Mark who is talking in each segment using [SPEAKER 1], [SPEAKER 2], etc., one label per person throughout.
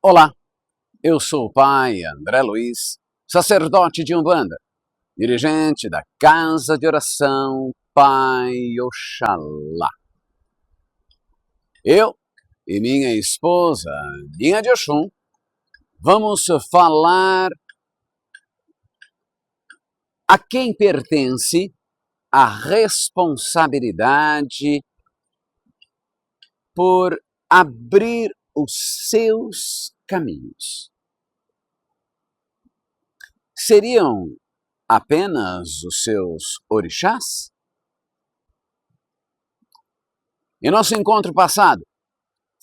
[SPEAKER 1] Olá, eu sou o Pai André Luiz, sacerdote de Umbanda, dirigente da Casa de Oração Pai Oxalá. Eu e minha esposa, Ninha de Oxum, vamos falar a quem pertence a responsabilidade por abrir os seus caminhos. Seriam apenas os seus orixás? Em nosso encontro passado,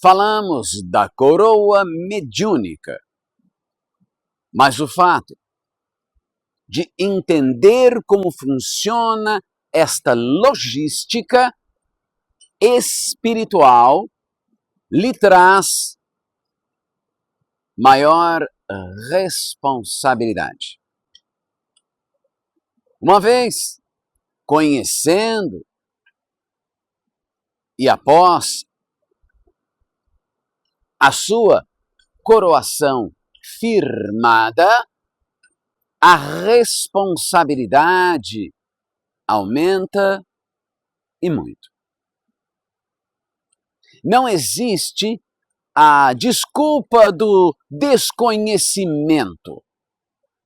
[SPEAKER 1] falamos da coroa mediúnica, mas o fato de entender como funciona esta logística espiritual lhe traz maior responsabilidade. Uma vez conhecendo e após a sua coroação firmada, a responsabilidade aumenta e muito. Não existe a desculpa do desconhecimento.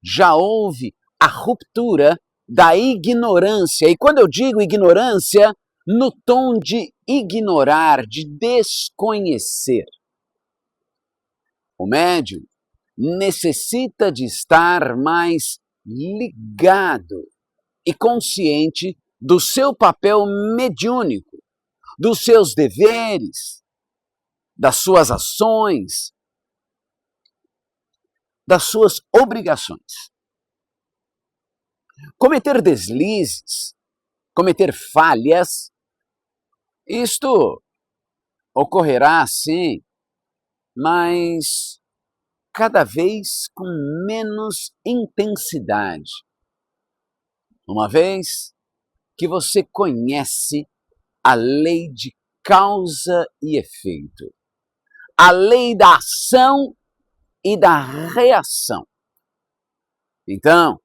[SPEAKER 1] Já houve a ruptura da ignorância. E quando eu digo ignorância, no tom de ignorar, de desconhecer. O médium necessita de estar mais ligado e consciente do seu papel mediúnico, dos seus deveres, das suas ações, das suas obrigações. Cometer deslizes, cometer falhas, isto ocorrerá sim, mas cada vez com menos intensidade. Uma vez que você conhece a lei de causa e efeito, a lei da ação e da reação. Então,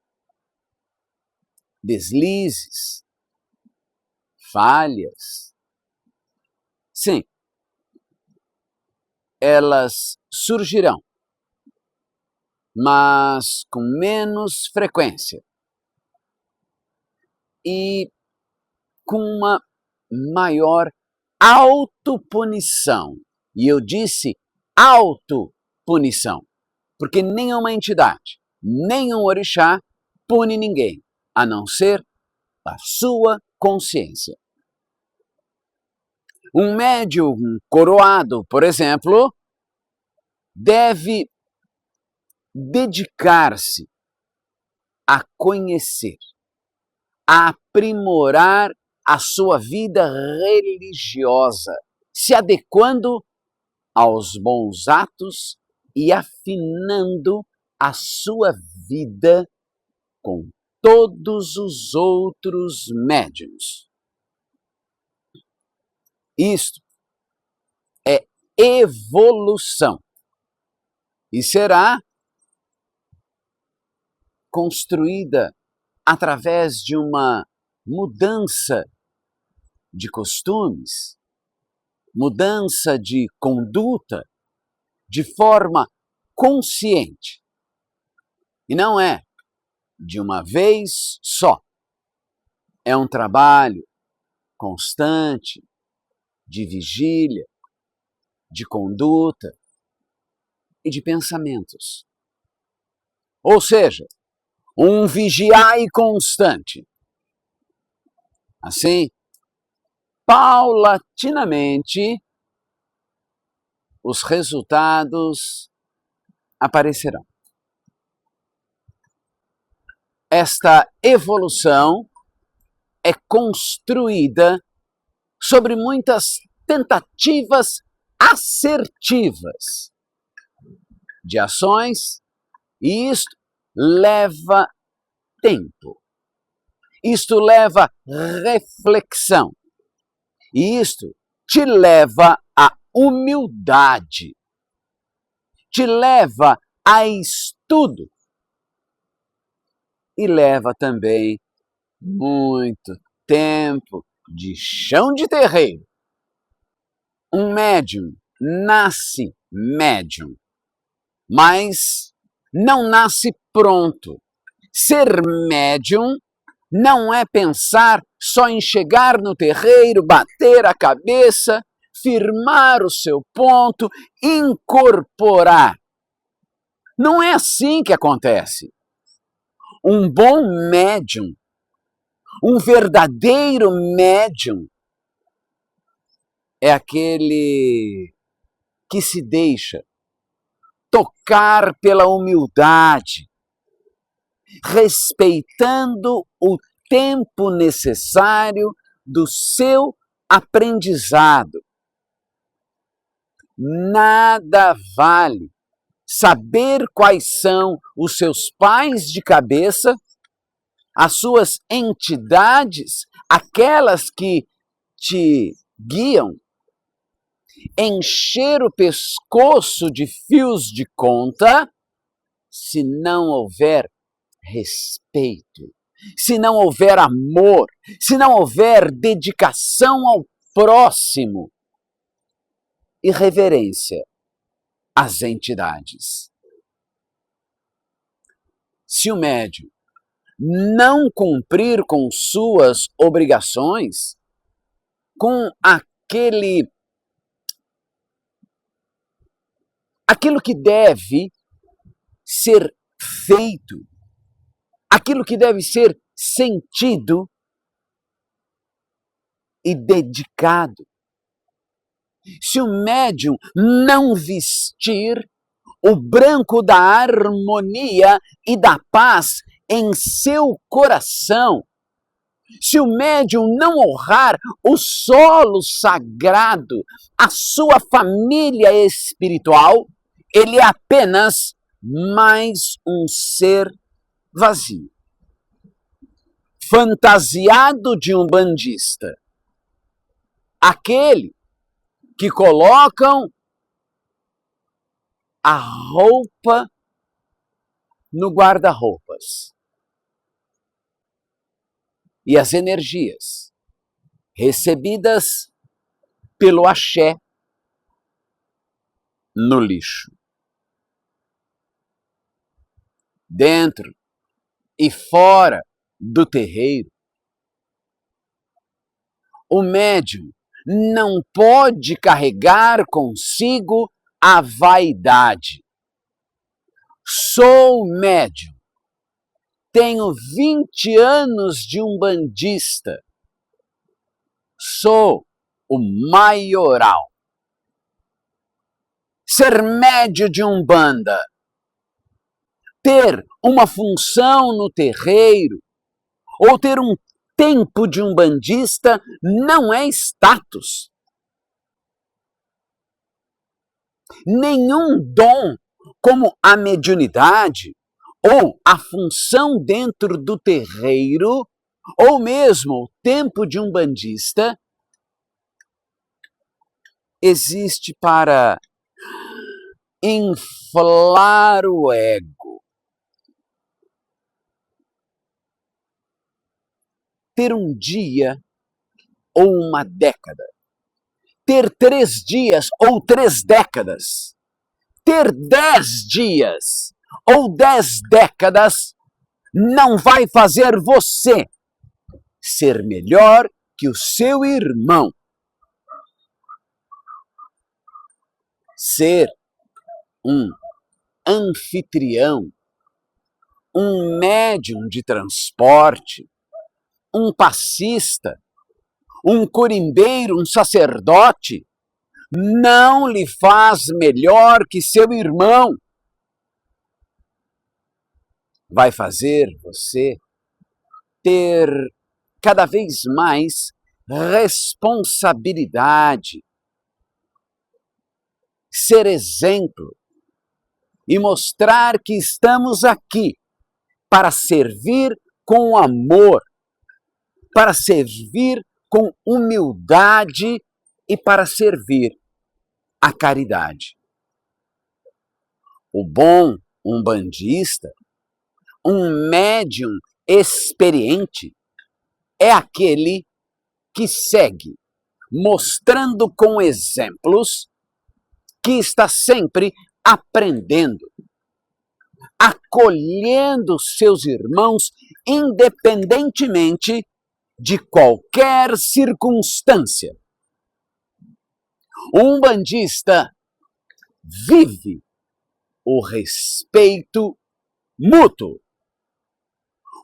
[SPEAKER 1] deslizes, falhas, sim, elas surgirão, mas com menos frequência e com uma maior autopunição. E eu disse autopunição, porque nenhuma entidade, nenhum orixá pune ninguém, a não ser a sua consciência. Um médium coroado, por exemplo, deve dedicar-se a conhecer, a aprimorar a sua vida religiosa, se adequando aos bons atos e afinando a sua vida com todos os outros médiuns. Isto é evolução e será construída através de uma mudança de costumes, mudança de conduta, de forma consciente. E não é de uma vez só. É um trabalho constante, de vigília, de conduta e de pensamentos. Ou seja, um vigiai constante. Assim, paulatinamente, os resultados aparecerão. Esta evolução é construída sobre muitas tentativas assertivas de ações, e isto leva tempo. Isto leva reflexão. E isto te leva à humildade. te leva a estudo e leva também muito tempo de chão de terreiro. Um médium nasce médium, mas não nasce pronto. Ser médium não é pensar só em chegar no terreiro, bater a cabeça, firmar o seu ponto, incorporar. Não é assim que acontece. Um bom médium, um verdadeiro médium, é aquele que se deixa tocar pela humildade, respeitando o tempo necessário do seu aprendizado. Nada vale saber quais são os seus pais de cabeça, as suas entidades, aquelas que te guiam, encher o pescoço de fios de conta, se não houver respeito, se não houver amor, se não houver dedicação ao próximo e reverência às entidades. Se o médium não cumprir com suas obrigações, com aquilo que deve ser feito, aquilo que deve ser sentido e dedicado. Se o médium não vestir o branco da harmonia e da paz em seu coração, se o médium não honrar o solo sagrado, a sua família espiritual, ele é apenas mais um ser vazio, fantasiado de um bandista. Aquele que colocam a roupa no guarda-roupas e as energias recebidas pelo axé no lixo. Dentro e fora do terreiro, o médium não pode carregar consigo a vaidade. Sou médium, tenho 20 anos de umbandista, sou o maioral. Ser médio de umbanda, ter uma função no terreiro, ou ter um tempo de umbandista não é status. Nenhum dom, como a mediunidade, ou a função dentro do terreiro, ou mesmo o tempo de umbandista, existe para inflar o ego. Ter um dia ou uma década. Ter 3 dias ou 3 décadas. Ter 10 dias ou 10 décadas não vai fazer você ser melhor que o seu irmão. Ser um anfitrião, um médium de transporte, um passista, um curimbeiro, um sacerdote, não lhe faz melhor que seu irmão. Vai fazer você ter cada vez mais responsabilidade, ser exemplo e mostrar que estamos aqui para servir com amor, para servir com humildade e para servir a caridade. O bom umbandista, um médium experiente, é aquele que segue mostrando com exemplos que está sempre aprendendo, acolhendo seus irmãos independentemente de qualquer circunstância. Um umbandista vive o respeito mútuo,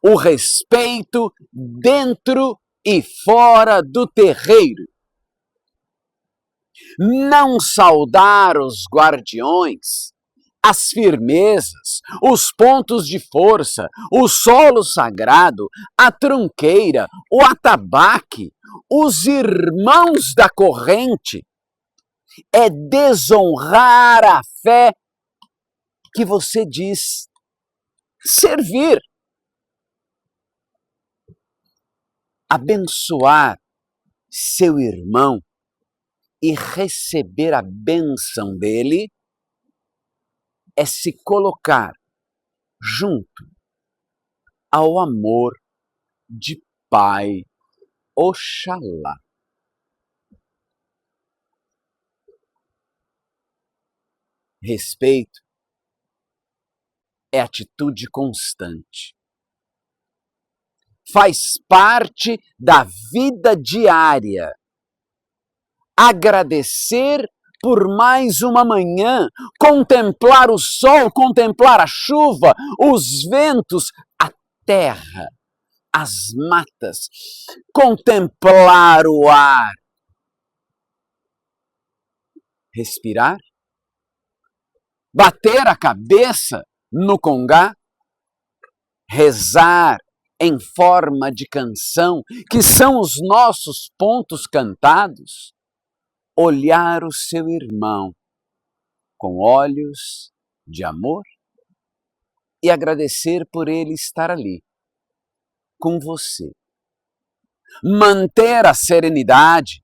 [SPEAKER 1] o respeito dentro e fora do terreiro. Não saudar os guardiões, as firmezas, os pontos de força, o solo sagrado, a trunqueira, o atabaque, os irmãos da corrente, é desonrar a fé que você diz servir. Abençoar seu irmão e receber a bênção dele é se colocar junto ao amor de Pai Oxalá. Respeito é atitude constante. Faz parte da vida diária. Agradecer por mais uma manhã, contemplar o sol, contemplar a chuva, os ventos, a terra, as matas, contemplar o ar. Respirar, bater a cabeça no congá, rezar em forma de canção, que são os nossos pontos cantados, olhar o seu irmão com olhos de amor e agradecer por ele estar ali, com você. Manter a serenidade,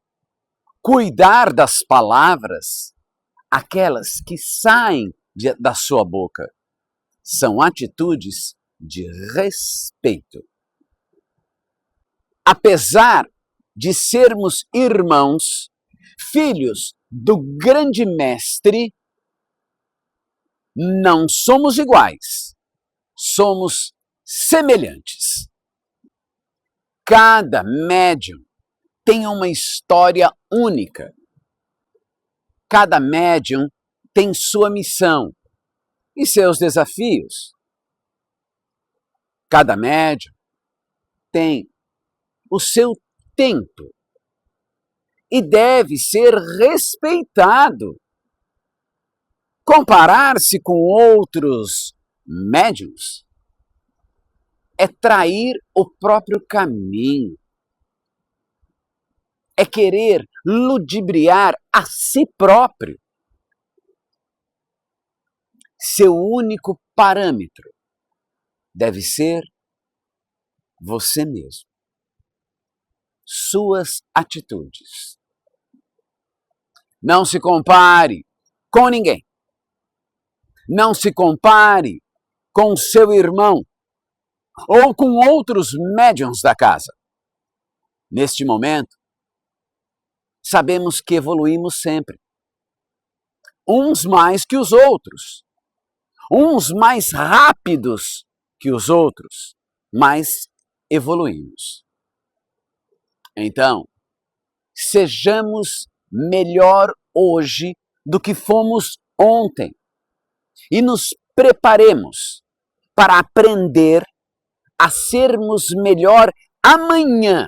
[SPEAKER 1] cuidar das palavras, aquelas que saem da sua boca, são atitudes de respeito. Apesar de sermos irmãos, filhos do grande mestre, não somos iguais, somos semelhantes. Cada médium tem uma história única. Cada médium tem sua missão e seus desafios. Cada médium tem o seu tempo e deve ser respeitado. Comparar-se com outros médiuns é trair o próprio caminho, é querer ludibriar a si próprio. Seu único parâmetro deve ser você mesmo, suas atitudes. Não se compare com ninguém. Não se compare com seu irmão ou com outros médiuns da casa. Neste momento, sabemos que evoluímos sempre. Uns mais que os outros. Uns mais rápidos que os outros, mas evoluímos. Então, sejamos melhor hoje do que fomos ontem e nos preparemos para aprender a sermos melhor amanhã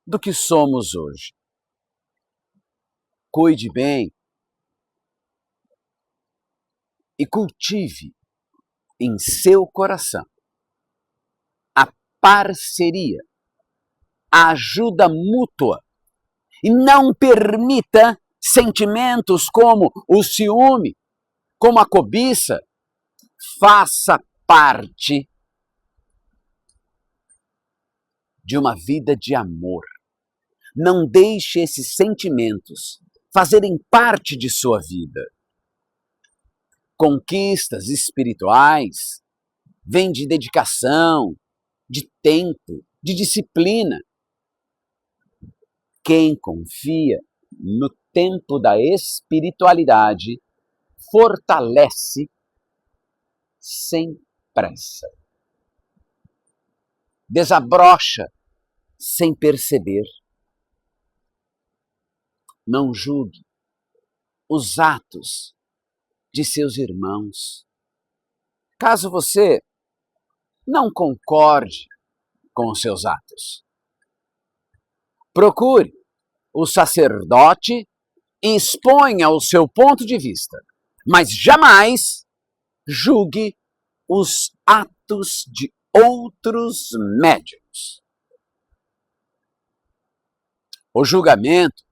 [SPEAKER 1] do que somos hoje. Cuide bem e cultive em seu coração a parceria, a ajuda mútua e não permita sentimentos como o ciúme, como a cobiça. Faça parte de uma vida de amor. Não deixe esses sentimentos fazerem parte de sua vida. conquistas espirituais vêm de dedicação, de tempo, de disciplina. Quem confia no tempo da espiritualidade fortalece sem pressa. Desabrocha sem perceber. Não julgue os atos de seus irmãos. Caso você não concorde com os seus atos, procure o sacerdote e exponha o seu ponto de vista, mas jamais julgue os atos de outros médiuns. O julgamento,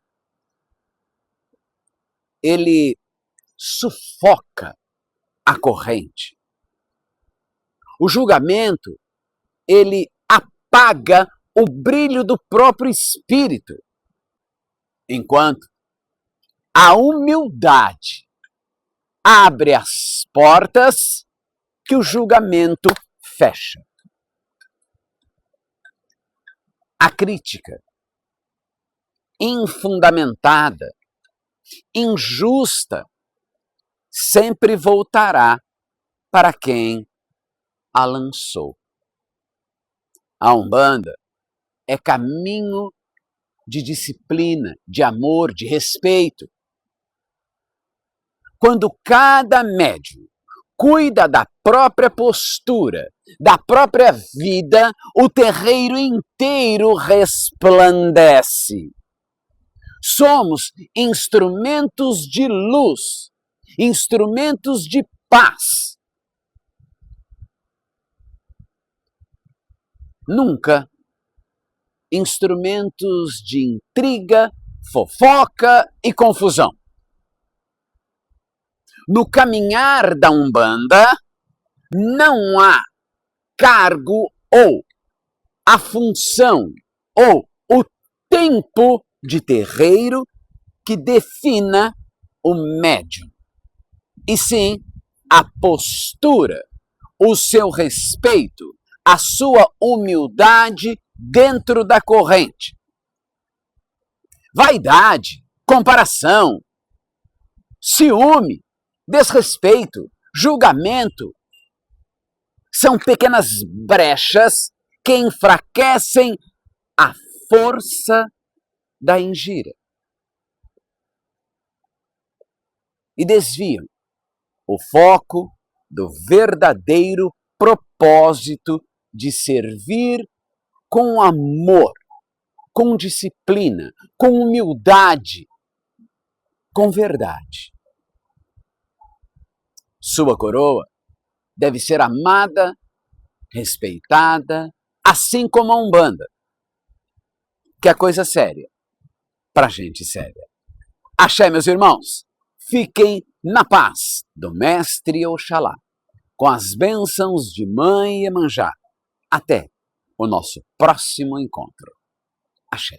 [SPEAKER 1] ele sufoca a corrente. O julgamento, ele apaga o brilho do próprio espírito, enquanto a humildade abre as portas que o julgamento fecha. A crítica infundamentada, injusta, sempre voltará para quem a lançou. A Umbanda é caminho de disciplina, de amor, de respeito. Quando cada médium cuida da própria postura, da própria vida, o terreiro inteiro resplandece. Somos instrumentos de luz, instrumentos de paz. Nunca instrumentos de intriga, fofoca e confusão. No caminhar da Umbanda, não há cargo ou a função ou o tempo de terreiro que defina o médium, e sim a postura, o seu respeito, a sua humildade dentro da corrente. Vaidade, comparação, ciúme, desrespeito, julgamento são pequenas brechas que enfraquecem a força da injúria e desviam o foco do verdadeiro propósito de servir com amor, com disciplina, com humildade, com verdade. Sua coroa deve ser amada, respeitada, assim como a Umbanda, que é coisa séria, para gente séria. Axé, meus irmãos, fiquem na paz do Mestre Oxalá, com as bênçãos de Mãe Iemanjá. Até o nosso próximo encontro. Axé.